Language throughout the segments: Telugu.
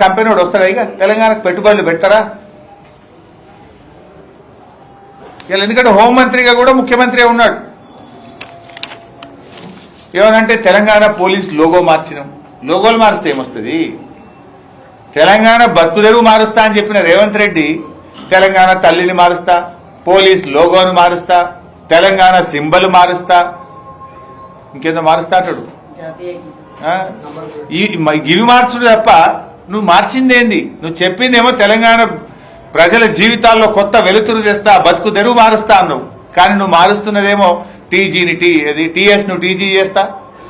కంపెనీ వాడు వస్తాడా ఇక తెలంగాణకు పెట్టుబడులు పెడతారా? ఇలా ఎందుకంటే హోంమంత్రిగా కూడా ముఖ్యమంత్రి ఉన్నాడు. ఏమనంటే తెలంగాణ పోలీస్ లోగో మార్చినాం. లోగోలు మారిస్తే ఏమొస్తుంది? తెలంగాణ బతుకుదెరువు మారుస్తా అని చెప్పిన రేవంత్ రెడ్డి తెలంగాణ తల్లిని మారుస్తా, పోలీస్ లోగోను మారుస్తా, తెలంగాణ సింబల్ మారుస్తా, ఇంకేదో మారుస్తా అంటాడు. ఇవి మార్చుడు తప్ప నువ్వు మార్చిందేంది? నువ్వు చెప్పిందేమో తెలంగాణ ప్రజల జీవితాల్లో కొత్త వెలుతురు తెస్తా, బతుకు తెరువు మారుస్తా అన్నావు. కానీ నువ్వు మారుస్తున్నదేమో టీజీని టీఎస్ ను టీజీ చేస్తా,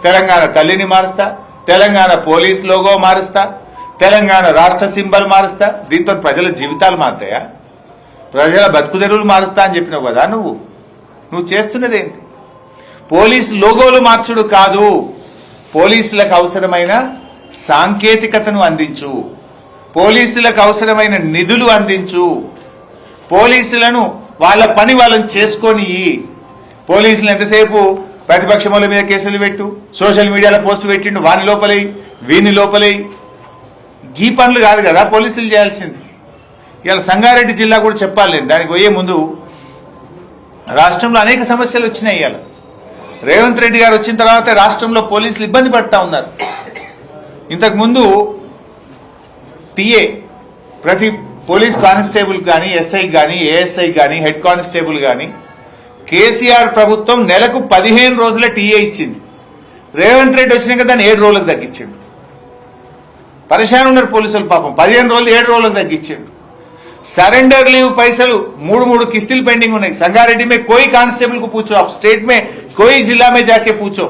తెలంగాణ తల్లిని మారుస్తా, తెలంగాణ పోలీస్ లోగో మారుస్తా, తెలంగాణ రాష్ట్ర సింబల్ మారుస్తా. దీంతో ప్రజల జీవితాలు మారుతాయా? ప్రజల బతుకు తెరువులు మారుస్తా అని చెప్పినావు కదా నువ్వు చేస్తున్నదేంటి? పోలీస్ లోగోలు మార్చుడు కాదు, పోలీసులకు అవసరమైన సాంకేతికతను అందించు, పోలీసులకు అవసరమైన నిధులు అందించు, పోలీసులను వాళ్ళ పని వాళ్ళని చేసుకొని, పోలీసులు ఎంతసేపు ప్రతిపక్షముల మీద కేసులు పెట్టు, సోషల్ మీడియాలో పోస్టు పెట్టిండు, వాని లోపలై వీని లోపలై, ఈ పనులు కాదు కదా పోలీసులు చేయాల్సింది. ఇవాళ సంగారెడ్డి జిల్లా కూడా చెప్పాలి. దానికి పోయే ముందు రాష్ట్రంలో అనేక సమస్యలు వచ్చినాయి. ఇవాళ రేవంత్ రెడ్డి గారు వచ్చిన తర్వాత రాష్ట్రంలో పోలీసులు ఇబ్బంది పడతా ఉన్నారు. ఇంతకుముందు టీఏ ప్రతి పోలీస్ కానిస్టేబుల్ కానీ, ఎస్ఐ కానీ, ఏఎస్ఐ కానీ, హెడ్ కానిస్టేబుల్ కానీ కేసీఆర్ ప్రభుత్వం నెలకు 15 రోజుల టీఏ ఇచ్చింది. రేవంత్ రెడ్డి వచ్చినాక దాన్ని 7 రోజులకు తగ్గించిండు. పరేషాన్ ఉన్నారు పోలీసులు పాపం. 15 రోజులు 7 రోజులకు తగ్గించిండు. सरेंडर लीव पैसలు 3 किस्तीలు पेंडिंग ఉన్నాయి. संगारेड्डी में कोई कांस्टेबल को पूछो, आप स्टेट में कोई जिला में जाके पूछो,